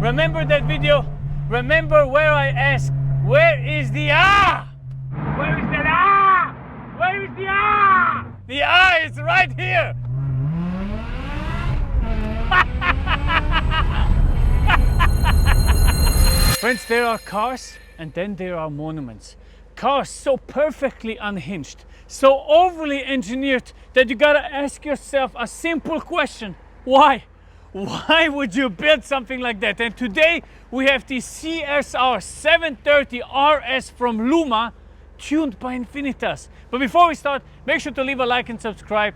Remember that video? Remember where I asked, where is the ah? Where is the ah? Where is the ah? The ah is right here. Friends, there are cars and then there are monuments. Cars so perfectly unhinged, so overly engineered that you gotta ask yourself a simple question. Why? Why would you build something like that? And today we have the CSR 730 RS from Luma, tuned by Infinitas. But before we start, make sure to leave a like and subscribe.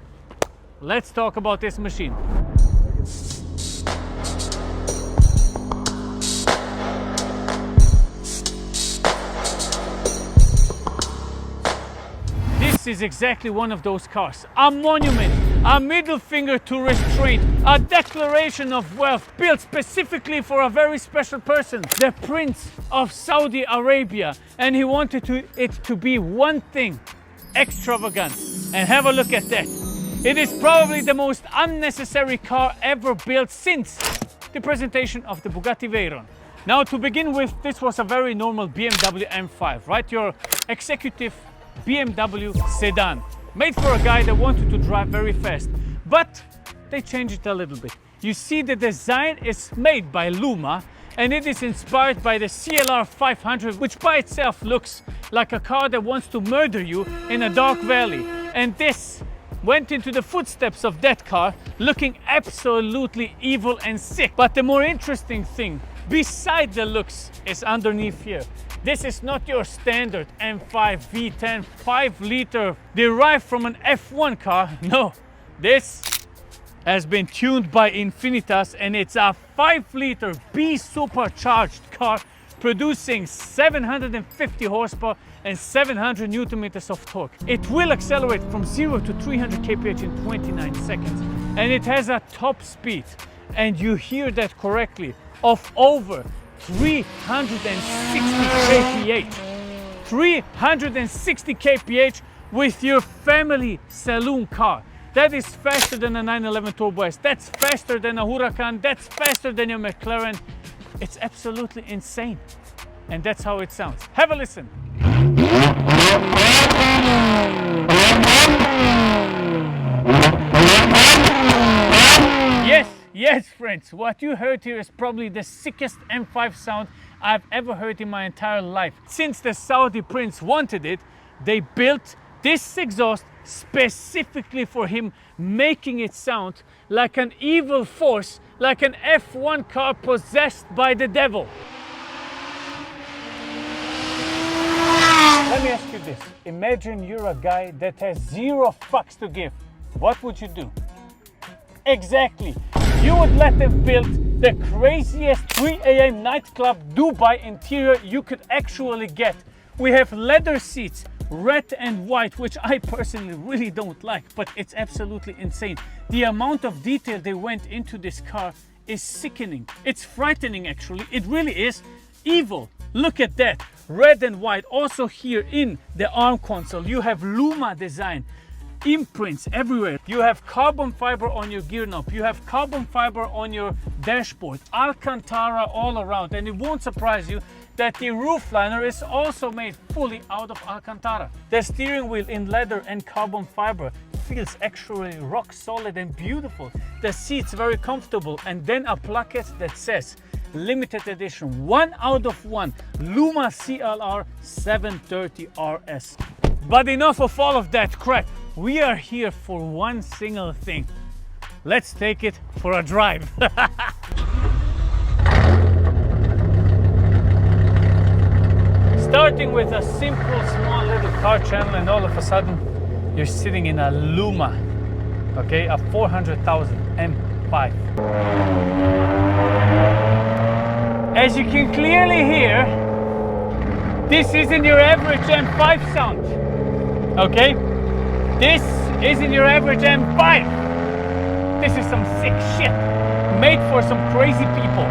Let's talk about this machine. This is exactly one of those cars. A monument, a middle finger to restraint, a declaration of wealth built specifically for a very special person, the Prince of Saudi Arabia. And he wanted it to be one thing, extravagant. And have a look at that. It is probably the most unnecessary car ever built since the presentation of the Bugatti Veyron. Now, to begin with, this was a very normal BMW M5, right? Your executive BMW sedan, made for a guy that wanted to drive very fast, but they changed it a little bit. You see, the design is made by Luma and it is inspired by the CLR 500, which by itself looks like a car that wants to murder you in a dark valley. And this went into the footsteps of that car, looking absolutely evil and sick. But the more interesting thing, beside the looks, is underneath here. This is not your standard M5 V10 5-liter derived from an F1 car. No, this has been tuned by Infinitas and it's a 5-liter B-Supercharged car producing 750 horsepower and 700 Newton meters of torque. It will accelerate from 0 to 300 kph in 29 seconds. And it has a top speed, and you hear that correctly, of over 360 kph. 360 kph with your family saloon car. That is faster than a 911 Turbo S. That's faster than a Huracan. That's faster than your McLaren. It's absolutely insane. And that's how it sounds. Have a listen. Yes, friends, what you heard here is probably the sickest M5 sound I've ever heard in my entire life. Since the Saudi prince wanted it, they built this exhaust specifically for him, making it sound like an evil force, like an F1 car possessed by the devil. Let me ask you this. Imagine you're a guy that has 0 fucks to give. What would you do? Exactly. You would let them build the craziest 3 AM nightclub Dubai interior you could actually get. We have leather seats, red and white, which I personally really don't like, but it's absolutely insane. The amount of detail they went into this car is sickening. It's frightening, actually. It really is evil. Look at that, red and white. Also here in the arm console, you have Luma design. Imprints everywhere. You have carbon fiber on your gear knob. You have carbon fiber on your dashboard. Alcantara all around. And it won't surprise you that the roof liner is also made fully out of Alcantara. The steering wheel in leather and carbon fiber feels actually rock solid and beautiful. The seats very comfortable. And then a plaquette that says limited edition 1 out of 1 Luma CLR 730 RS. But enough of all of that crap. We are here for one single thing. Let's take it for a drive. Starting with a simple, small little car channel, and all of a sudden, you're sitting in a Luma, okay, a 400,000 M5. As you can clearly hear, this isn't your average M5 sound, okay? This isn't your average M5. This is some sick shit made for some crazy people.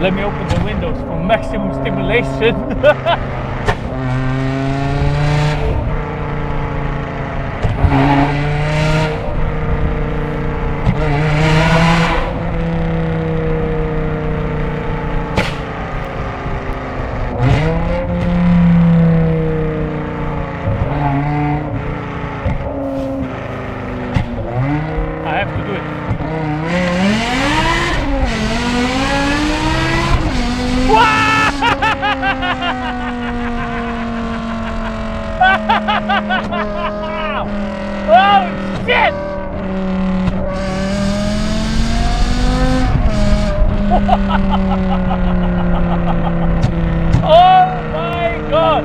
Let me open the windows for maximum maximum stimulation. I have to do it. Oh shit! Oh my god!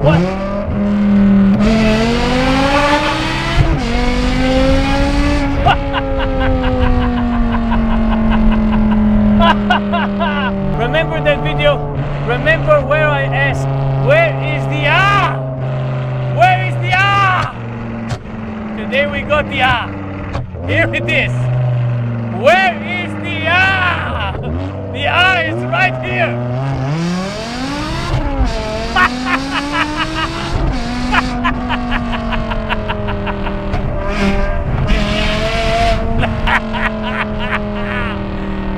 What? Remember that video? Remember where I asked, where is the R? Where is the R? Today we got the R. Here it is. Where is the R? The R is right here.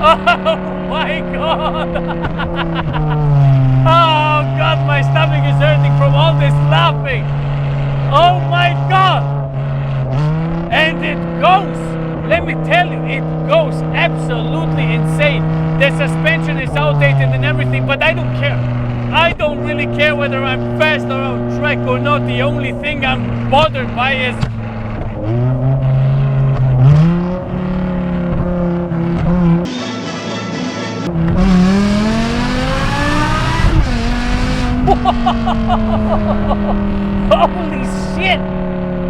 Oh my god! Oh god, my stomach is hurting from all this laughing. Oh my god! And it goes. Let me tell you, it goes absolutely insane. The suspension is outdated and everything, but I don't care. I don't really care whether I'm fast or on track or not. The only thing I'm bothered by is holy shit!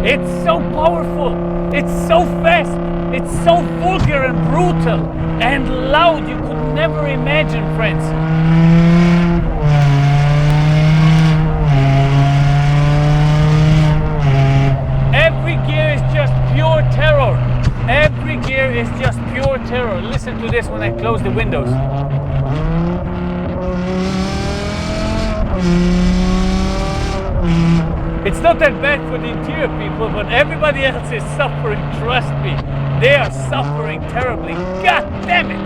It's so powerful, it's so fast, it's so vulgar and brutal and loud, you could never imagine, friends. Every gear is just pure terror. Every gear is just pure terror. Listen to this when I close the windows. It's not that bad for the interior people, but everybody else is suffering, trust me. They are suffering terribly. God damn it!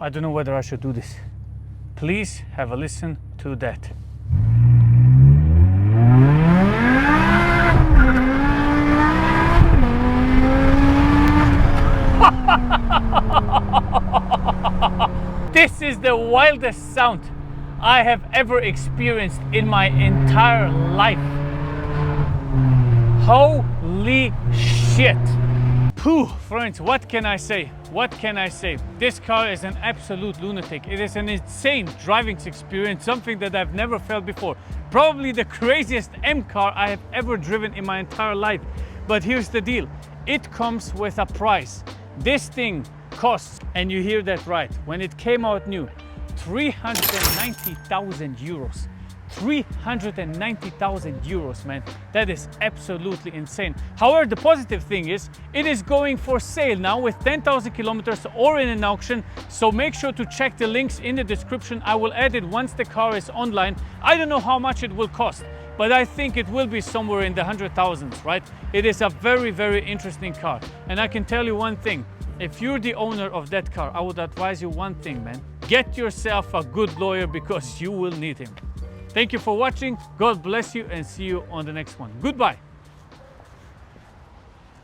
I don't know whether I should do this. Please have a listen to that. This is the wildest sound I have ever experienced in my entire life. Holy shit. Phew, friends, what can I say? What can I say? This car is an absolute lunatic. It is an insane driving experience, something that I've never felt before. Probably the craziest M car I have ever driven in my entire life. But here's the deal. It comes with a price. This thing costs, and you hear that right, when it came out new, 390,000 euros. 390,000 euros, man. That is absolutely insane. However, the positive thing is it is going for sale now with 10,000 kilometers or in an auction. So make sure to check the links in the description. I will add it once the car is online. I don't know how much it will cost, but I think it will be somewhere in the 100,000s, right? It is a very, very interesting car. And I can tell you one thing. If you're the owner of that car, I would advise you one thing, man. Get yourself a good lawyer because you will need him. Thank you for watching. God bless you and see you on the next one. Goodbye.